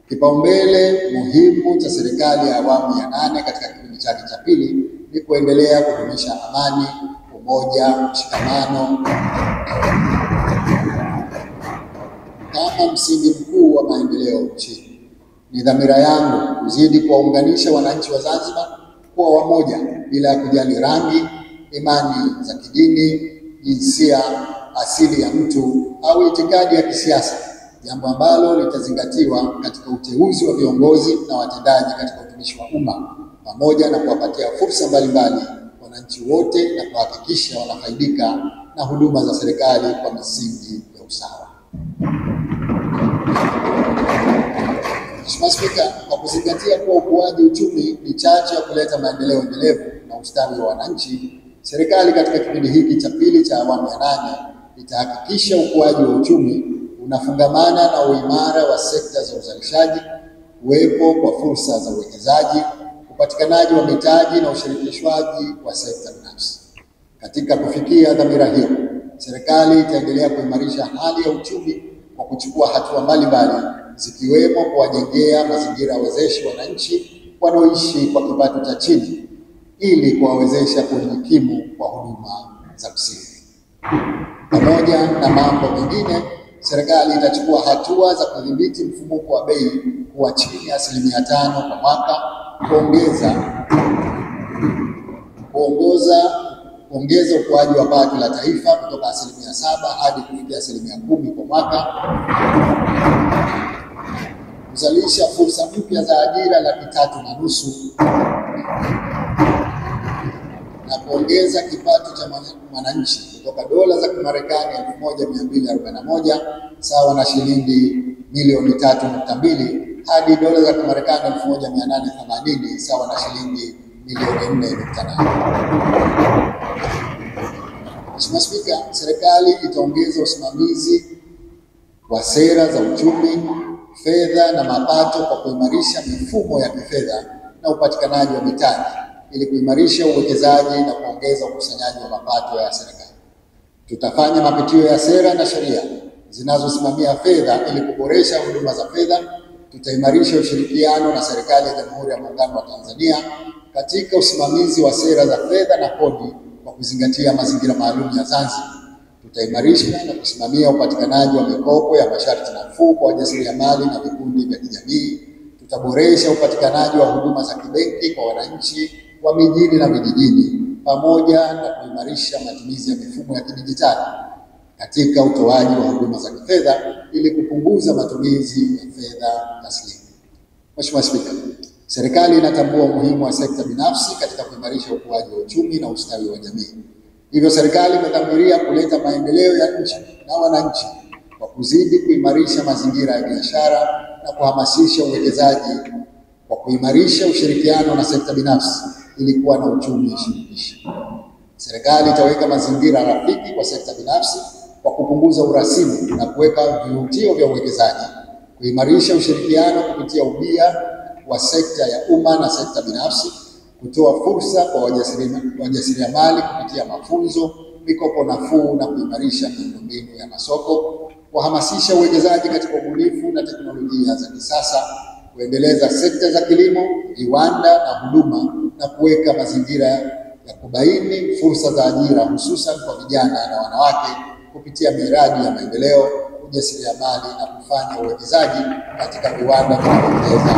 Kipaumbele muhimu cha serikali ya awamu ya 8 katika kipindi chake cha pili ni kuendelea kudumisha amani, umoja, mshikamano kama msingi mkuu wa maendeleo nchini. Ni dhamira yangu kuzidi kuwaunganisha wananchi wa Zanzibar kuwa wamoja bila ya kujali rangi, imani za kidini, jinsia, asili ya mtu au itikadi ya kisiasa, jambo ambalo litazingatiwa katika uteuzi wa viongozi na watendaji katika utumishi wa umma, pamoja na kuwapatia fursa mbalimbali wananchi wote na kuhakikisha wanafaidika na huduma za serikali kwa misingi ya usawa. Mheshimiwa Spika, kwa kuzingatia kuwa ukuaji uchumi ni chachu ya kuleta maendeleo endelevu na ustawi wa wananchi, serikali katika kipindi hiki cha pili cha awamu ya 8 itahakikisha ukuaji wa uchumi unafungamana na uimara wa sekta za uzalishaji, uwepo kwa fursa za uwekezaji, upatikanaji wa mitaji na ushirikishwaji wa sekta binafsi. Katika kufikia dhamira hiyo, serikali itaendelea kuimarisha hali ya uchumi kwa kuchukua hatua mbalimbali zikiwemo kuwajengea mazingira wezeshi wananchi wanaoishi kwa kipato cha chini ili kuwawezesha kujikimu kwa huduma za msingi. Pamoja na mambo mengine, serikali itachukua hatua za kudhibiti mfumuko wa bei kuwa chini ya 5% kwa mwaka, kuongeza ukuaji wa pato la taifa kutoka 7% hadi kufikia 10% kwa mwaka, kuzalisha fursa mpya za ajira 3.5 na kuongeza kipato cha mwananchi kutoka dola za Kimarekani 1241 sawa na shilingi milioni 3.2 hadi dola za Kimarekani 1880 sawa na shilingi milioni 4.8. Mheshimiwa Spika, serikali itaongeza usimamizi wa sera za uchumi, fedha na mapato kwa kuimarisha mifumo ya kifedha na upatikanaji wa mitaji ili kuimarisha uwekezaji na kuongeza ukusanyaji wa mapato ya serikali. Tutafanya mapitio ya sera na sheria zinazosimamia fedha ili kuboresha huduma za fedha. Tutaimarisha ushirikiano na serikali ya Jamhuri ya Muungano wa Tanzania katika usimamizi wa sera za fedha na kodi kwa kuzingatia mazingira maalum ya Zanzibar. Tutaimarisha na kusimamia upatikanaji wa mikopo ya masharti nafuu kwa wajasiriamali na vikundi vya kijamii. Tutaboresha upatikanaji wa huduma za kibenki kwa wananchi wa mijini na vijijini, pamoja na kuimarisha matumizi ya mifumo ya kidijitali katika utoaji wa huduma za kifedha ili kupunguza matumizi ya fedha taslimu. Mheshimiwa Spika, serikali inatambua umuhimu wa sekta binafsi katika kuimarisha ukuaji wa uchumi na ustawi wa jamii. Hivyo serikali imedhamiria kuleta maendeleo ya nchi na wananchi kwa kuzidi kuimarisha mazingira ya biashara na kuhamasisha uwekezaji kwa kuimarisha ushirikiano na sekta binafsi ili kuwa na uchumi shirikishi. Serikali itaweka mazingira rafiki kwa sekta binafsi kwa kupunguza urasimu na kuweka vivutio vya uwekezaji, kuimarisha ushirikiano kupitia ubia wa sekta ya umma na sekta binafsi, kutoa fursa kwa wajasiriamali kupitia mafunzo, mikopo nafuu na kuimarisha miundombinu ya masoko, kuhamasisha uwekezaji katika ubunifu na teknolojia za kisasa, kuendeleza sekta za kilimo, viwanda na huduma na kuweka mazingira ya kubaini fursa za ajira hususan kwa vijana na wanawake kupitia miradi ya maendeleo, ujasiriamali na kufanya uwekezaji katika viwanda vinavyoongeza